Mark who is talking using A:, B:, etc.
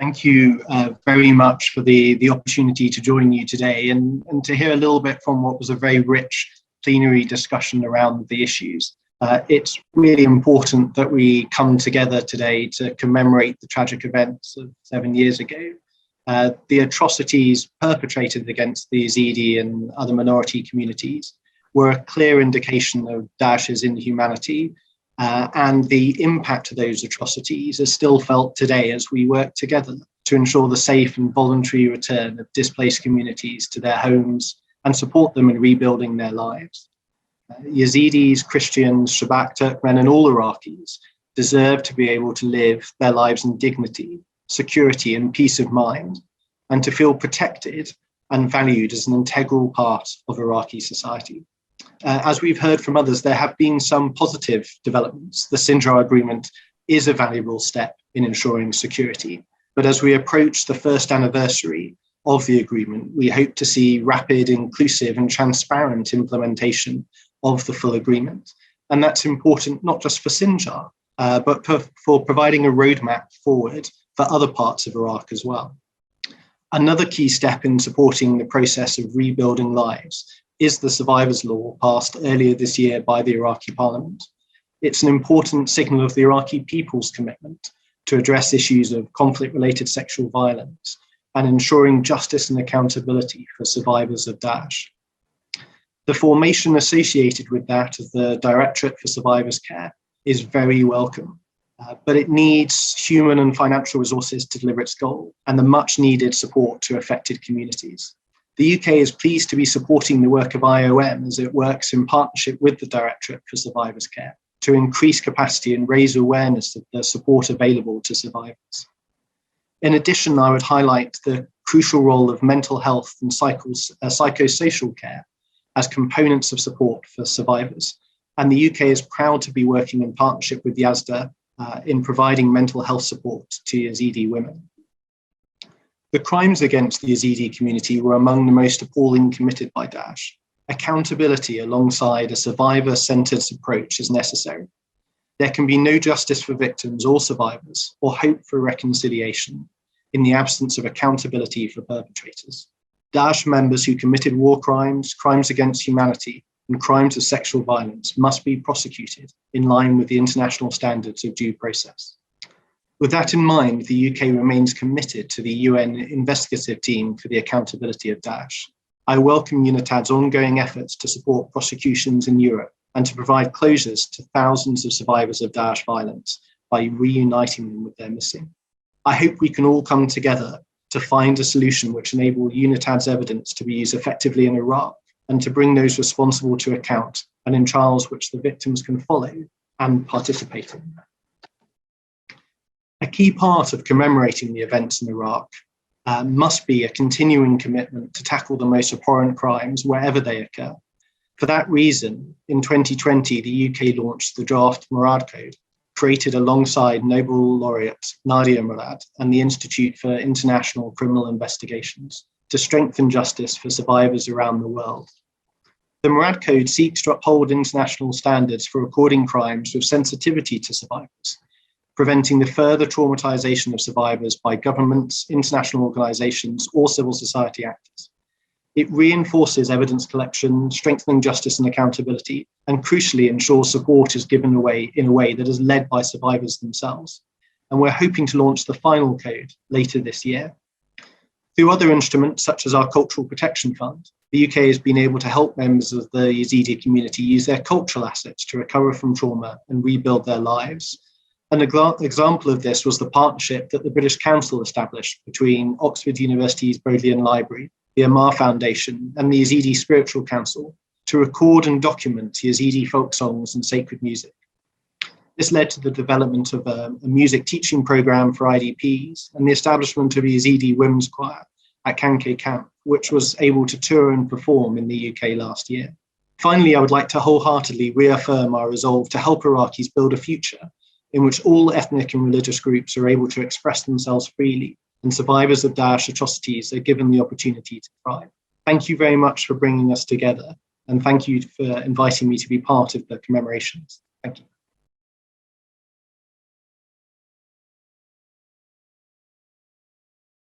A: Thank you very much for the opportunity to join you today and to hear a little bit from what was a very rich plenary discussion around the issues. It's really important that we come together today to commemorate the tragic events of 7 years ago. The atrocities perpetrated against the Yazidi and other minority communities were a clear indication of Daesh's inhumanity, and the impact of those atrocities is still felt today as we work together to ensure the safe and voluntary return of displaced communities to their homes and support them in rebuilding their lives. Yazidis, Christians, Shabak Turkmen, and all Iraqis deserve to be able to live their lives in dignity, security, and peace of mind, and to feel protected and valued as an integral part of Iraqi society. As we've heard from others, there have been some positive developments. The Sinjar Agreement is a valuable step in ensuring security. But as we approach the first anniversary of the agreement, we hope to see rapid, inclusive, and transparent implementation of the full agreement. And that's important not just for Sinjar, but for providing a roadmap forward for other parts of Iraq as well. Another key step in supporting the process of rebuilding lives is the Survivors' Law passed earlier this year by the Iraqi Parliament. It's an important signal of the Iraqi people's commitment to address issues of conflict-related sexual violence and ensuring justice and accountability for survivors of Daesh. The formation associated with that of the Directorate for Survivors' Care is very welcome, but it needs human and financial resources to deliver its goal and the much needed support to affected communities. The UK is pleased to be supporting the work of IOM as it works in partnership with the Directorate for Survivors' Care to increase capacity and raise awareness of the support available to survivors. In addition, I would highlight the crucial role of mental health and psychosocial care as components of support for survivors. And the UK is proud to be working in partnership with Yazda in providing mental health support to Yazidi women. The crimes against the Yazidi community were among the most appalling committed by Daesh. Accountability alongside a survivor-centered approach is necessary. There can be no justice for victims or survivors or hope for reconciliation in the absence of accountability for perpetrators. Daesh members who committed war crimes, crimes against humanity, and crimes of sexual violence must be prosecuted in line with the international standards of due process. With that in mind, the UK remains committed to the UN Investigative Team for the accountability of Daesh. I welcome UNITAD's ongoing efforts to support prosecutions in Europe and to provide closures to thousands of survivors of Daesh violence by reuniting them with their missing. I hope we can all come together to find a solution which enables UNITAD's evidence to be used effectively in Iraq and to bring those responsible to account and in trials which the victims can follow and participate in. A key part of commemorating the events in Iraq must be a continuing commitment to tackle the most abhorrent crimes wherever they occur. For that reason, in 2020, the UK launched the draft Murad Code, created alongside Nobel laureate Nadia Murad and the Institute for International Criminal Investigations to strengthen justice for survivors around the world. The Murad Code seeks to uphold international standards for recording crimes with sensitivity to survivors, preventing the further traumatization of survivors by governments, international organizations, or civil society actors. It reinforces evidence collection, strengthening justice and accountability, and crucially ensures support is given away in a way that is led by survivors themselves. And we're hoping to launch the final code later this year. Through other instruments, such as our Cultural Protection Fund, the UK has been able to help members of the Yazidi community use their cultural assets to recover from trauma and rebuild their lives. An example of this was the partnership that the British Council established between Oxford University's Bodleian Library, the Ammar Foundation, and the Yazidi Spiritual Council to record and document Yazidi folk songs and sacred music. This led to the development of a music teaching program for IDPs and the establishment of a Yazidi women's choir at Kanke Camp, which was able to tour and perform in the UK last year. Finally, I would like to wholeheartedly reaffirm our resolve to help Iraqis build a future in which all ethnic and religious groups are able to express themselves freely and survivors of Daesh atrocities are given the opportunity to thrive. Thank you very much for bringing us together, and thank you for inviting me to be part of the commemorations. Thank you.